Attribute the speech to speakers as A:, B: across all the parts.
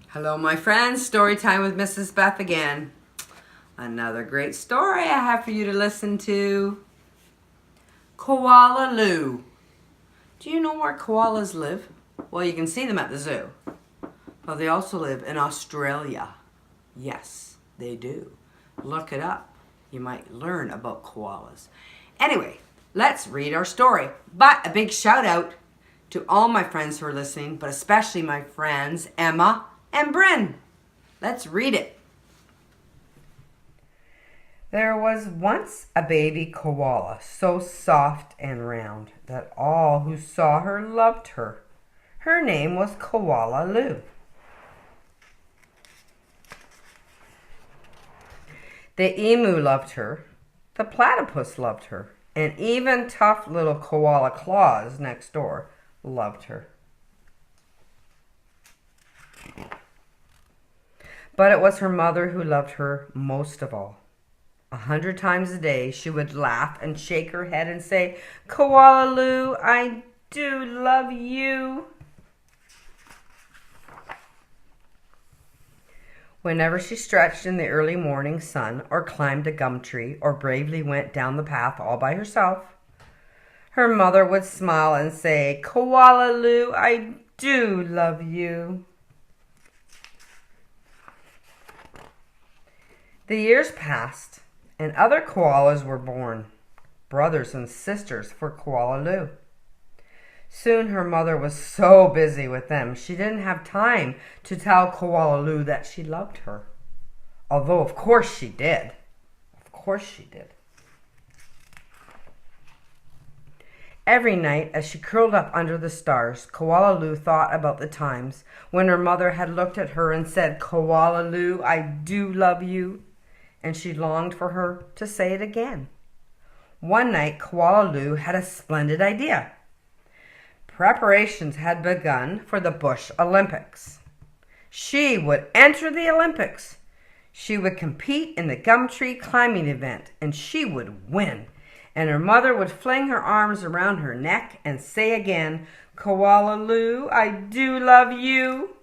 A: Hello, my friends. Story time with Mrs. Beth again. Another great story I have for you to listen to. Koala Lou. Do you know where koalas live? Well, you can see them at the zoo. But they also live in Australia. Yes, they do. Look it up. You might learn about koalas. Anyway, let's read our story. But a big shout out to all my friends who are listening, but especially my friends Emma and Bryn. Let's read it. There was once a baby koala, so soft and round that all who saw her loved her. Her name was Koala Lou. The emu loved her, the platypus loved her, and even tough little koala Claus next door loved her. But it was her mother who loved her most of all. 100 times a day she would laugh and shake her head and say, "Koala Lou, I do love you." Whenever she stretched in the early morning sun or climbed a gum tree or bravely went down the path all by herself, her mother would smile and say, "Koala Lou, I do love you." The years passed, and other koalas were born, brothers and sisters for Koala Lou. Soon her mother was so busy with them, she didn't have time to tell Koala Lou that she loved her. Although, of course she did. Of course she did. Every night, as she curled up under the stars, Koala Lou thought about the times when her mother had looked at her and said, "Koala Lou, I do love you." And she longed for her to say it again. One night, Koala Lou had a splendid idea. Preparations had begun for the Bush Olympics. She would enter the Olympics. She would compete in the gum tree climbing event, and she would win. And her mother would fling her arms around her neck and say again, "Koala Lou, I do love you."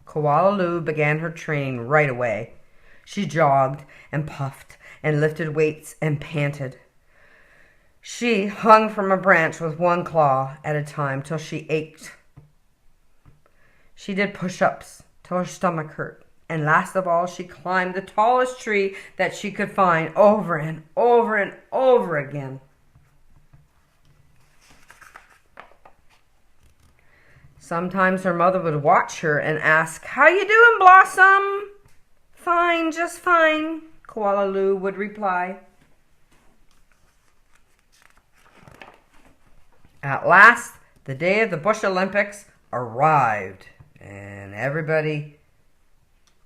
A: Koala Lou began her training right away. She jogged and puffed and lifted weights and panted. She hung from a branch with one claw at a time till she ached. She did push-ups till her stomach hurt. And last of all, she climbed the tallest tree that she could find over and over and over again. Sometimes her mother would watch her and ask, "How you doing, Blossom?" "Fine, just fine," Koala Lou would reply. At last, the day of the Bush Olympics arrived, and everybody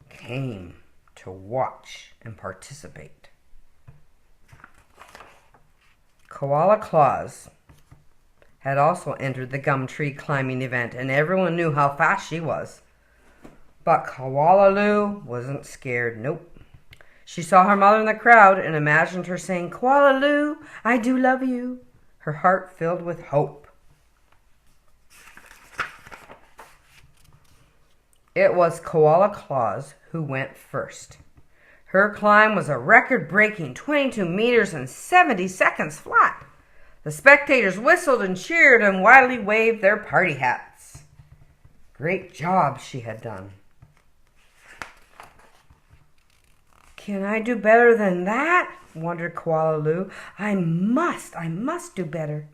A: came to watch and participate. Koala Claus had also entered the gum tree climbing event, and everyone knew how fast she was. But Koala Lou wasn't scared, nope. She saw her mother in the crowd and imagined her saying, "Koala Lou, I do love you," her heart filled with hope. It was Koala Claus who went first. Her climb was a record-breaking 22 meters and 70 seconds flat. The spectators whistled and cheered and wildly waved their party hats. Great job she had done. "Can I do better than that?" wondered Koala Lou. I must do better."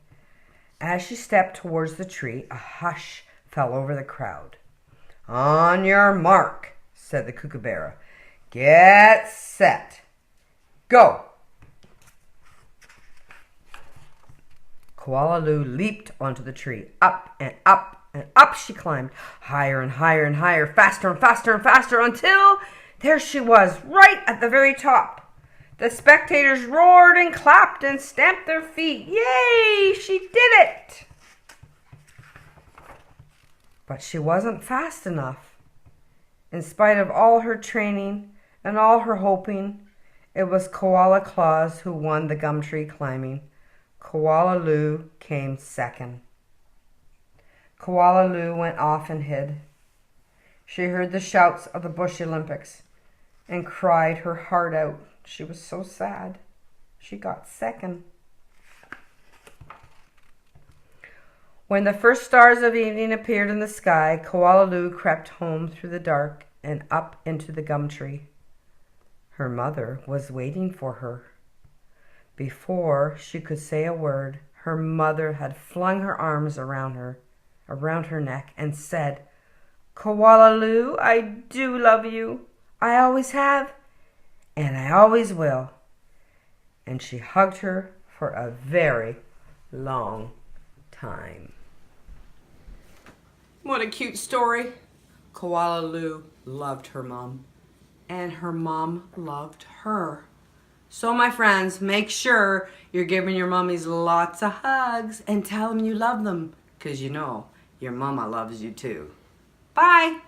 A: As she stepped towards the tree, a hush fell over the crowd. "On your mark," said the kookaburra. "Get set. Go." Koala Lou leaped onto the tree. Up and up and up she climbed, higher and higher and higher, faster and faster and faster, until there she was, right at the very top. The spectators roared and clapped and stamped their feet. Yay! She did it! But she wasn't fast enough. In spite of all her training and all her hoping. It was Koala Claus who won the gum tree climbing. Koala Lou came second. Koala Lou went off and hid. She heard the shouts of the Bush Olympics and cried her heart out. She was so sad. She got second. When the first stars of evening appeared in the sky, Koala Lou crept home through the dark and up into the gum tree. Her mother was waiting for her. Before she could say a word, her mother had flung her arms around her neck, and said, "Koala Lou, I do love you. I always have, and I always will." And she hugged her for a very long time. What a cute story. Koala Lou loved her mom, and her mom loved her. So my friends, make sure you're giving your mummies lots of hugs and tell them you love them, because you know your mama loves you too. Bye.